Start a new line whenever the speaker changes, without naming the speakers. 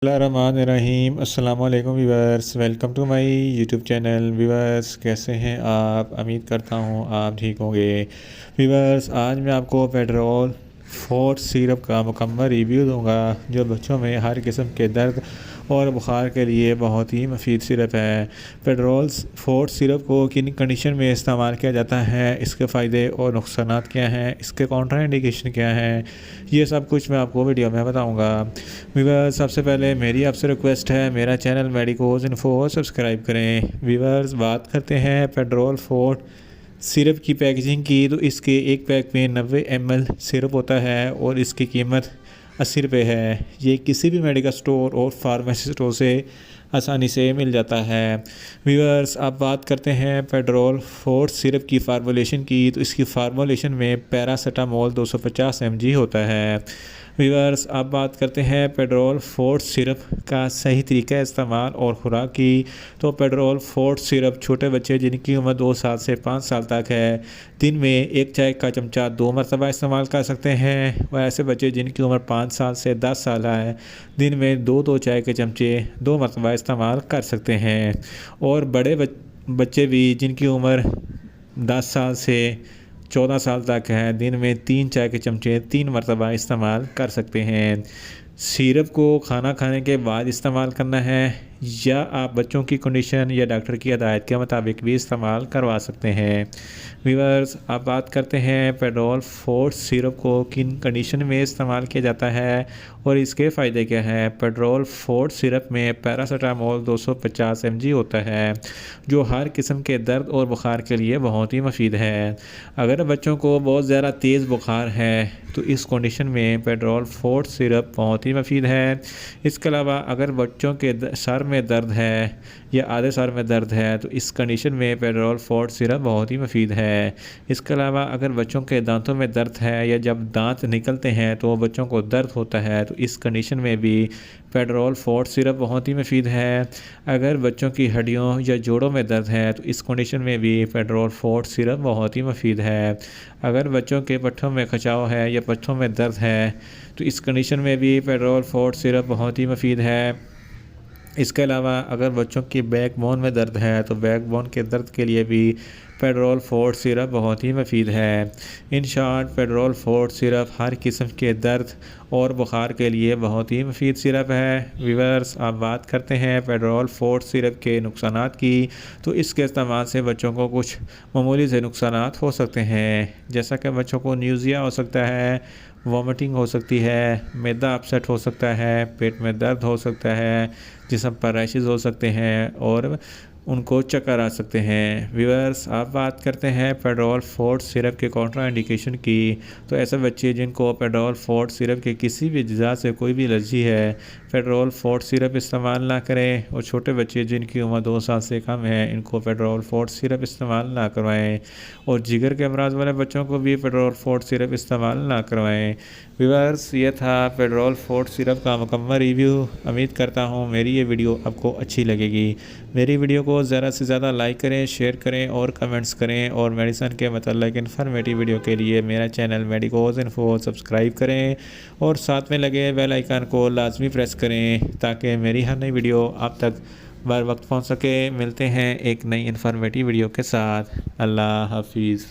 रहीम अस्सलाम वालेकुम viewers, welcome to my YouTube channel. Viewers, कैसे हैं आप? उम्मीद करता हूँ आप ठीक होंगे। व्यूअर्स, आज मैं आपको पेट्रोल फोर्ट सिरप का मुकम्मल रिव्यू दूंगा, जो बच्चों में हर किस्म के दर्द और बुखार के लिए बहुत ही मुफीद सिरप है। पेट्रोल फोर्ट सिरप को किन कंडीशन में इस्तेमाल किया जाता है, इसके फ़ायदे और नुकसान क्या हैं, इसके काउंटर इंडिकेशन क्या हैं, ये सब कुछ मैं आपको वीडियो में बताऊंगा। व्यूअर्स, सबसे पहले मेरी आपसे रिक्वेस्ट है, मेरा चैनल मेडिकोज इन्फो सब्सक्राइब करें। व्यूअर्स, बात करते हैं पेट्रोल फोर्ट सिरप की पैकेजिंग की, तो इसके एक पैक में 90 ml सिरप होता है और इसकी कीमत 80 रुपये है। ये किसी भी मेडिकल स्टोर और फार्मेसी स्टोर से आसानी से मिल जाता है। व्यूअर्स, अब बात करते हैं पेट्रोल फोर्ट सिरप की फार्मूलेशन की, तो इसकी फार्मूलेशन में पैरासीटामोल 250 mg होता है। व्यूअर्स, अब बात करते हैं पेट्रोल फोर्ट सिरप का सही तरीका इस्तेमाल और खुराक की, तो पेट्रोल फोर्ट सिरप छोटे बच्चे जिनकी उम्र 2 साल से 5 साल तक है, दिन में एक चाय का चमचा 2 मरतबा इस्तेमाल कर सकते हैं। और ऐसे बच्चे जिनकी उम्र 5 साल से 10 साल है, दिन में 2 चाय के चमचे 2 मरतबा इस्तेमाल कर सकते हैं। और बड़े बच्चे भी जिनकी उम्र 10 साल से 14 साल तक है, दिन में 3 चाय के चमचे 3 मरतबा इस्तेमाल कर सकते हैं। सिरप को खाना खाने के बाद इस्तेमाल करना है, या आप बच्चों की कंडीशन या डॉक्टर की हदायत के मुताबिक भी इस्तेमाल करवा सकते हैं। व्यूअर्स, अब बात करते हैं पेट्रोल फोर्ट सिरप को किन कंडीशन में इस्तेमाल किया जाता है और इसके फ़ायदे क्या हैं। पेट्रोल फोर्ट सिरप में पैरासीटामोल 250 mg होता है, जो हर किस्म के दर्द और बुखार के लिए बहुत ही मुफीद है। अगर बच्चों को बहुत ज़्यादा तेज़ बुखार है, तो इस कंडीशन में पेट्रोल फोर्ट सिरप बहुत ही मुफीद है। इसके अलावा अगर बच्चों के सर में दर्द है या आधे सर में दर्द है, तो इस कंडीशन में पेट्रोल फोर्ट सिरप बहुत ही मुफीद है। इसके अलावा अगर बच्चों के दांतों में दर्द है या जब दांत निकलते हैं तो बच्चों को दर्द होता है, तो इस कंडीशन में भी पेट्रोल फोर्ट सिरप बहुत ही मुफीद है। अगर बच्चों की हड्डियों या जोड़ों में दर्द है, तो इस कंडीशन में भी पेट्रोल फोर्ट सिरप बहुत ही मुफीद है। अगर बच्चों के पट्ठों में खिंचाव है या पट्ठों में दर्द है, तो इस कंडीशन में भी पेट्रोल फोर्ट सिरप बहुत ही मुफीद है। इसके अलावा अगर बच्चों की बैकबोन में दर्द है, तो बैकबोन के दर्द के लिए भी पेट्रोल फोर्ट सिरप बहुत ही मुफीद है। In short, petrol fort syrup हर किस्म के दर्द और बुखार के लिए बहुत ही मुफीद सिरप है। व्यूअर्स, अब बात करते हैं पेट्रोल फोर्ट सिरप के नुकसानात की, तो इसके इस्तेमाल से बच्चों को कुछ मामूली से नुकसानात हो सकते हैं, जैसा कि बच्चों को न्यूज़िया हो सकता है, वॉमिटिंग हो सकती है, मैदा अपसेट हो सकता है, पेट में दर्द हो सकता है, जिस्म पर रैशेज़ हो सकते हैं और उनको चक्कर आ सकते हैं। व्यूअर्स, आप बात करते हैं पेट्रोल फोर्ट सिरप के काउंटर इंडिकेशन की, तो ऐसे बच्चे जिनको पेट्रोल फोर्ट सिरप के किसी भी अज्जा से कोई भी एलर्जी है, पेट्रोल फोर्ट सिरप इस्तेमाल ना करें। और छोटे बच्चे जिनकी उम्र 2 साल से कम है, इनको पेट्रोल फोर्ट सिरप इस्तेमाल ना करवाएं। और जिगर के अमराज वाले बच्चों को भी पेट्रोल फोर्ट सिरप इस्तेमाल ना करवाएं। व्यूअर्स, ये था पेट्रोल फोर्ट सिरप का मुकम्मल रिव्यू। उम्मीद करता हूँ मेरी ये वीडियो आपको अच्छी लगेगी। मेरी वीडियो को ज़्यादा से ज़्यादा लाइक करें, शेयर करें और कमेंट्स करें। और मेडिसिन के मतलब इन्फॉर्मेटिव वीडियो के लिए मेरा चैनल मेडिकोज इन्फो सब्सक्राइब करें और साथ में लगे बेल आइकन को लाजमी प्रेस करें, ताकि मेरी हर नई वीडियो आप तक बर वक्त पहुँच सके। मिलते हैं एक नई इन्फॉर्मेटिव वीडियो के साथ। अल्लाह हाफिज़।